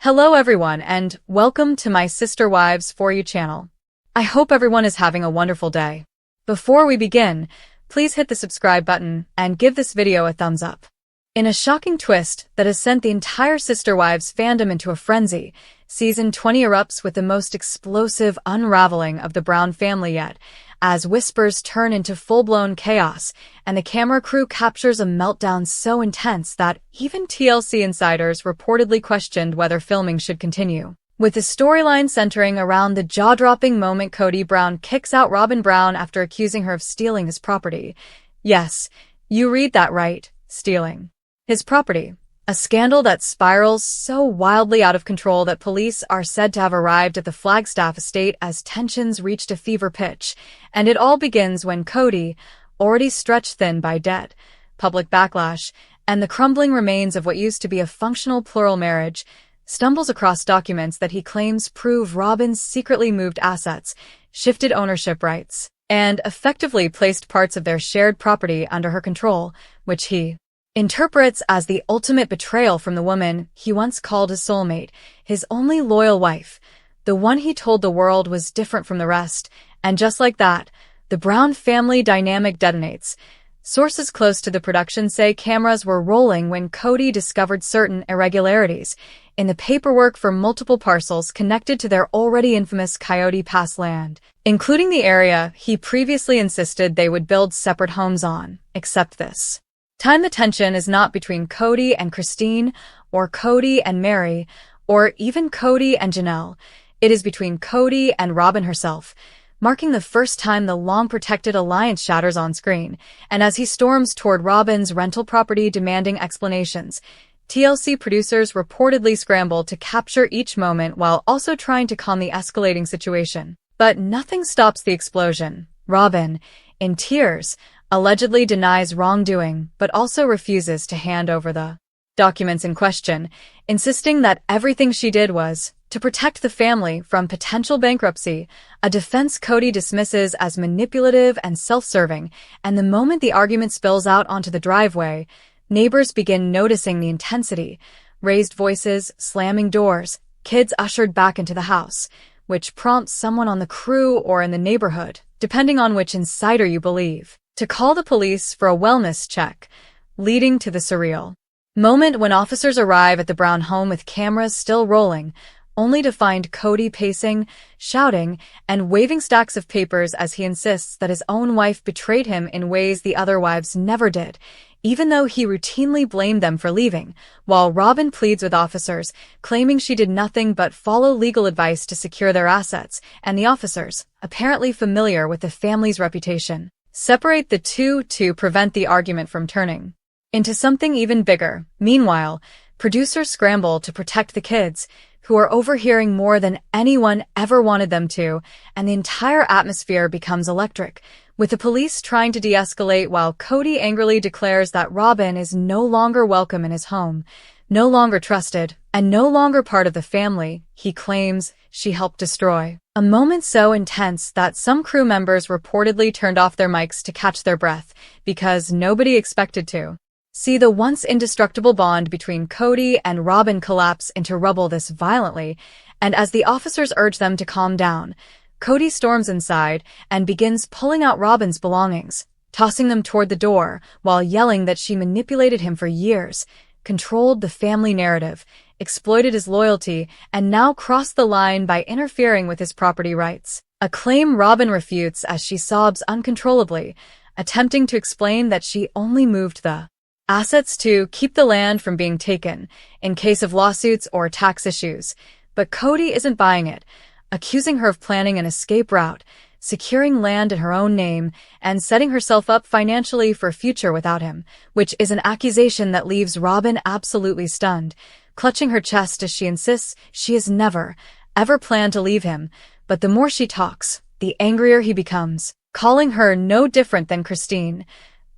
Hello everyone and welcome to my Sister Wives For You channel. I hope everyone is having a wonderful day. Before we begin, please hit the subscribe button and give this video a thumbs up. In a shocking twist that has sent the entire Sister Wives fandom into a frenzy, Season 20 erupts with the most explosive unraveling of the Brown family yet, as whispers turn into full-blown chaos, and the camera crew captures a meltdown so intense that even TLC insiders reportedly questioned whether filming should continue. With the storyline centering around the jaw-dropping moment Kody Brown kicks out Robyn Brown after accusing her of stealing his property. Yes, you read that right, stealing his property. A scandal that spirals so wildly out of control that police are said to have arrived at the Flagstaff estate as tensions reached a fever pitch, and it all begins when Kody, already stretched thin by debt, public backlash, and the crumbling remains of what used to be a functional plural marriage, stumbles across documents that he claims prove Robyn's secretly moved assets, shifted ownership rights, and effectively placed parts of their shared property under her control, which he interprets as the ultimate betrayal from the woman he once called his soulmate, his only loyal wife, the one he told the world was different from the rest, and just like that, the Brown family dynamic detonates. Sources close to the production say cameras were rolling when Kody discovered certain irregularities in the paperwork for multiple parcels connected to their already infamous Coyote Pass land, including the area he previously insisted they would build separate homes on, except this time the tension is not between Kody and Christine, or Kody and Mary, or even Kody and Janelle. It is between Kody and Robyn herself, marking the first time the long-protected alliance shatters on screen. And as he storms toward Robyn's rental property demanding explanations, TLC producers reportedly scramble to capture each moment while also trying to calm the escalating situation. But nothing stops the explosion. Robyn, in tears, allegedly denies wrongdoing but also refuses to hand over the documents in question, insisting that everything she did was to protect the family from potential bankruptcy, a defense Kody dismisses as manipulative and self-serving. And the moment the argument spills out onto the driveway, neighbors begin noticing the intensity, raised voices, slamming doors, kids ushered back into the house, which prompts someone on the crew or in the neighborhood, depending on which insider you believe, to call the police for a wellness check, leading to the surreal moment when officers arrive at the Brown home with cameras still rolling, only to find Kody pacing, shouting, and waving stacks of papers as he insists that his own wife betrayed him in ways the other wives never did, even though he routinely blamed them for leaving, while Robyn pleads with officers, claiming she did nothing but follow legal advice to secure their assets, and the officers, apparently familiar with the family's reputation, separate the two to prevent the argument from turning into something even bigger. Meanwhile, producers scramble to protect the kids, who are overhearing more than anyone ever wanted them to, and the entire atmosphere becomes electric, with the police trying to de-escalate while Kody angrily declares that Robyn is no longer welcome in his home, no longer trusted, and no longer part of the family he claims she helped destroy. A moment so intense that some crew members reportedly turned off their mics to catch their breath, because nobody expected to see the once indestructible bond between Kody and Robyn collapse into rubble this violently. And as the officers urge them to calm down, Kody storms inside and begins pulling out Robyn's belongings, tossing them toward the door while yelling that she manipulated him for years, controlled the family narrative, exploited his loyalty, and now crossed the line by interfering with his property rights. A claim Robyn refutes as she sobs uncontrollably, attempting to explain that she only moved the assets to keep the land from being taken in case of lawsuits or tax issues. But Kody isn't buying it, accusing her of planning an escape route, securing land in her own name, and setting herself up financially for a future without him, which is an accusation that leaves Robyn absolutely stunned, clutching her chest as she insists she has never, ever planned to leave him. But the more she talks, the angrier he becomes, calling her no different than Christine,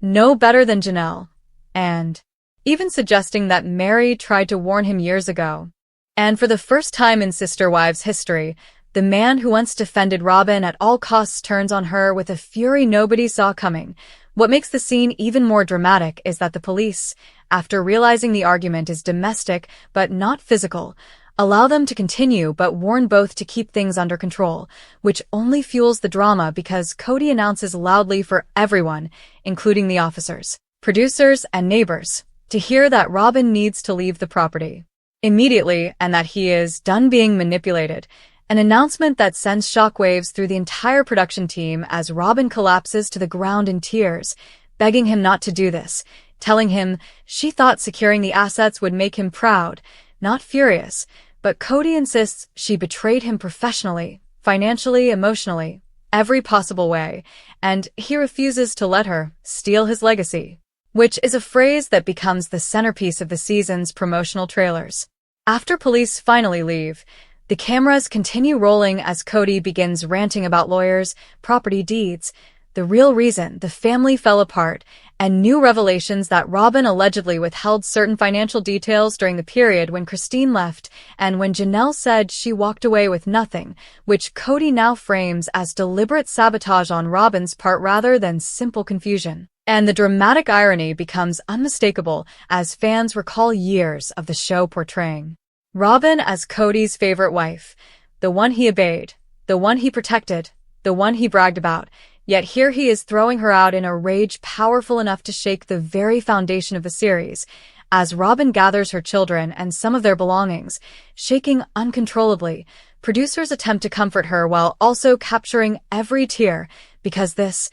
no better than Janelle, and even suggesting that Mary tried to warn him years ago. And for the first time in Sister Wives history, the man who once defended Robyn at all costs turns on her with a fury nobody saw coming. What makes the scene even more dramatic is that the police, after realizing the argument is domestic but not physical, allow them to continue but warn both to keep things under control, which only fuels the drama because Kody announces loudly for everyone, including the officers, producers, and neighbors, to hear that Robyn needs to leave the property immediately and that he is done being manipulated, an announcement that sends shockwaves through the entire production team as Robyn collapses to the ground in tears, begging him not to do this, telling him she thought securing the assets would make him proud, not furious, but Kody insists she betrayed him professionally, financially, emotionally, every possible way, and he refuses to let her steal his legacy, which is a phrase that becomes the centerpiece of the season's promotional trailers. After police finally leave, the cameras continue rolling as Kody begins ranting about lawyers, property deeds, the real reason the family fell apart, and new revelations that Robyn allegedly withheld certain financial details during the period when Christine left and when Janelle said she walked away with nothing, which Kody now frames as deliberate sabotage on Robyn's part rather than simple confusion. And the dramatic irony becomes unmistakable as fans recall years of the show portraying Robyn as Kody's favorite wife, the one he obeyed, the one he protected, the one he bragged about. Yet here he is throwing her out in a rage powerful enough to shake the very foundation of the series, as Robyn gathers her children and some of their belongings, shaking uncontrollably. Producers attempt to comfort her while also capturing every tear, because this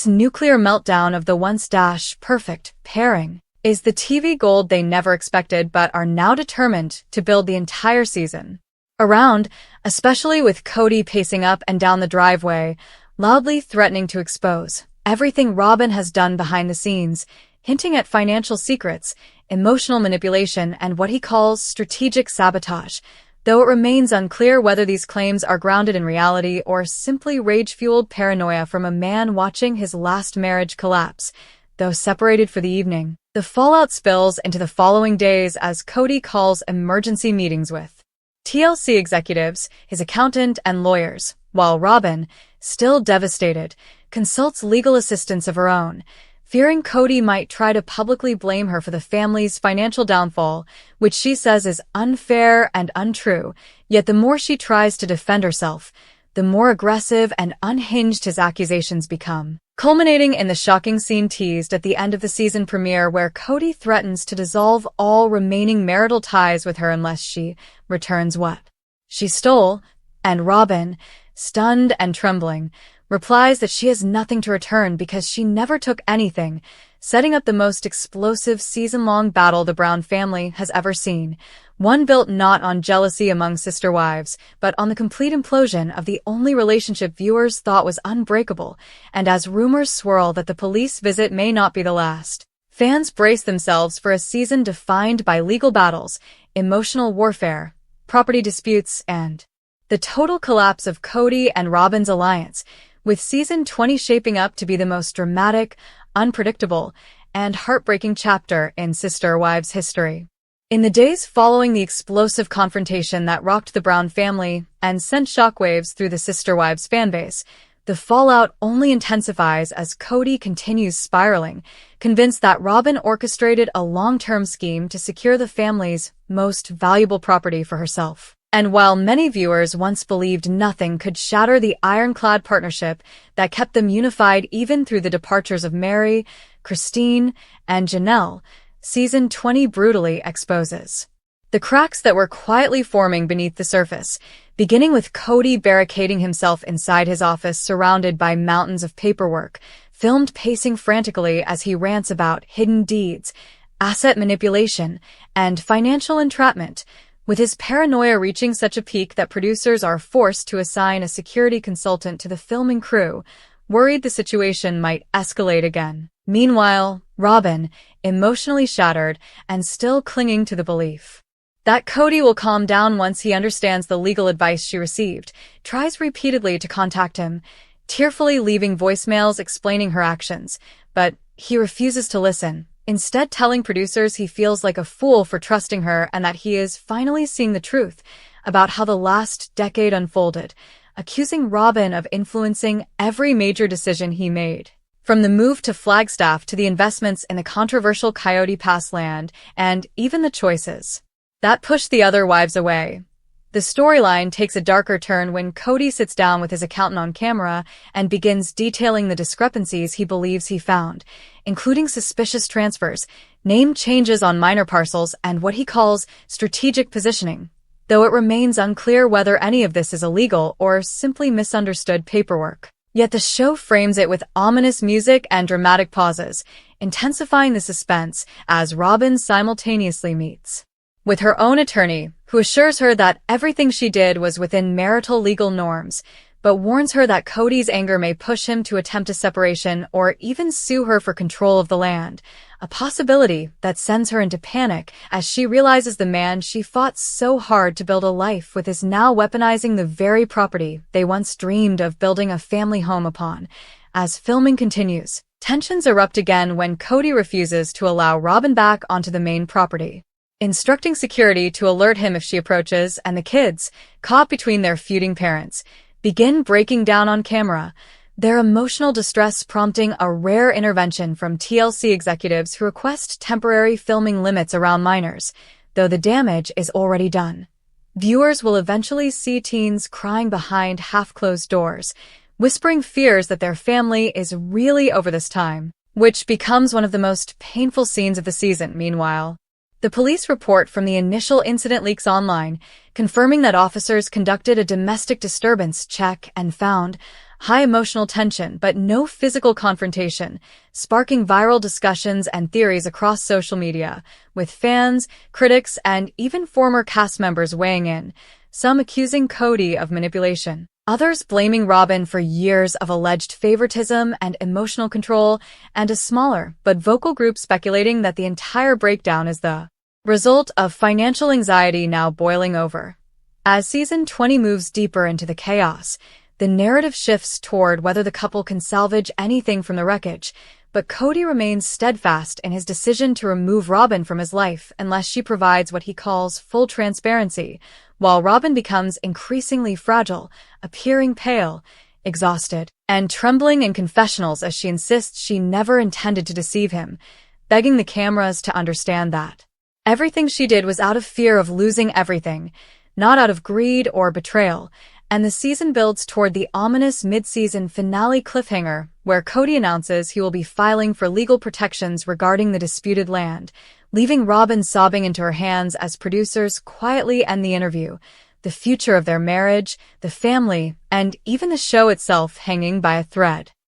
nuclear meltdown of the once-perfect pairing is the TV gold they never expected but are now determined to build the entire season around, especially with Kody pacing up and down the driveway, loudly threatening to expose everything Robyn has done behind the scenes, hinting at financial secrets, emotional manipulation, and what he calls strategic sabotage, though it remains unclear whether these claims are grounded in reality or simply rage-fueled paranoia from a man watching his last marriage collapse. Though separated for the evening, the fallout spills into the following days as Kody calls emergency meetings with TLC executives, his accountant, and lawyers, while Robyn, still devastated, consults legal assistance of her own, fearing Kody might try to publicly blame her for the family's financial downfall, which she says is unfair and untrue. Yet the more she tries to defend herself, the more aggressive and unhinged his accusations become, culminating in the shocking scene teased at the end of the season premiere where Kody threatens to dissolve all remaining marital ties with her unless she returns what she stole, and Robyn, stunned and trembling, replies that she has nothing to return because she never took anything, setting up the most explosive season-long battle the Brown family has ever seen, one built not on jealousy among sister wives, but on the complete implosion of the only relationship viewers thought was unbreakable, and as rumors swirl that the police visit may not be the last, fans brace themselves for a season defined by legal battles, emotional warfare, property disputes, and the total collapse of Kody and Robyn's alliance, with season 20 shaping up to be the most dramatic, unpredictable, and heartbreaking chapter in Sister Wives history. In the days following the explosive confrontation that rocked the Brown family and sent shockwaves through the Sister Wives fanbase, the fallout only intensifies as Kody continues spiraling, convinced that Robyn orchestrated a long-term scheme to secure the family's most valuable property for herself. And while many viewers once believed nothing could shatter the ironclad partnership that kept them unified even through the departures of Mary, Christine, and Janelle, season 20 brutally exposes the cracks that were quietly forming beneath the surface, beginning with Kody barricading himself inside his office surrounded by mountains of paperwork, filmed pacing frantically as he rants about hidden deeds, asset manipulation, and financial entrapment, with his paranoia reaching such a peak that producers are forced to assign a security consultant to the filming crew, worried the situation might escalate again. Meanwhile, Robyn, emotionally shattered and still clinging to the belief that Kody will calm down once he understands the legal advice she received, tries repeatedly to contact him, tearfully leaving voicemails explaining her actions, but he refuses to listen, instead telling producers he feels like a fool for trusting her and that he is finally seeing the truth about how the last decade unfolded, accusing Robyn of influencing every major decision he made. From the move to Flagstaff to the investments in the controversial Coyote Pass land and even the choices That pushed the other wives away. The storyline takes a darker turn when Kody sits down with his accountant on camera and begins detailing the discrepancies he believes he found, including suspicious transfers, name changes on minor parcels, and what he calls strategic positioning, though it remains unclear whether any of this is illegal or simply misunderstood paperwork. Yet the show frames it with ominous music and dramatic pauses, intensifying the suspense as Robyn simultaneously meets with her own attorney, who assures her that everything she did was within marital legal norms, but warns her that Kody's anger may push him to attempt a separation or even sue her for control of the land, a possibility that sends her into panic as she realizes the man she fought so hard to build a life with is now weaponizing the very property they once dreamed of building a family home upon. As filming continues, tensions erupt again when Kody refuses to allow Robyn back onto the main property, instructing security to alert him if she approaches, and the kids, caught between their feuding parents, begin breaking down on camera, their emotional distress prompting a rare intervention from TLC executives who request temporary filming limits around minors, though the damage is already done. Viewers will eventually see teens crying behind half-closed doors, whispering fears that their family is really over this time, which becomes one of the most painful scenes of the season. Meanwhile, the police report from the initial incident leaks online, confirming that officers conducted a domestic disturbance check and found high emotional tension but no physical confrontation, sparking viral discussions and theories across social media, with fans, critics, and even former cast members weighing in, some accusing Kody of manipulation, others blaming Robyn for years of alleged favoritism and emotional control, and a smaller but vocal group speculating that the entire breakdown is the result of financial anxiety now boiling over. As season 20 moves deeper into the chaos, the narrative shifts toward whether the couple can salvage anything from the wreckage, but Kody remains steadfast in his decision to remove Robyn from his life unless she provides what he calls full transparency, while Robyn becomes increasingly fragile, appearing pale, exhausted, and trembling in confessionals as she insists she never intended to deceive him, begging the cameras to understand that everything she did was out of fear of losing everything, not out of greed or betrayal. And the season builds toward the ominous mid-season finale cliffhanger, where Kody announces he will be filing for legal protections regarding the disputed land, leaving Robyn sobbing into her hands as producers quietly end the interview, the future of their marriage, the family, and even the show itself hanging by a thread.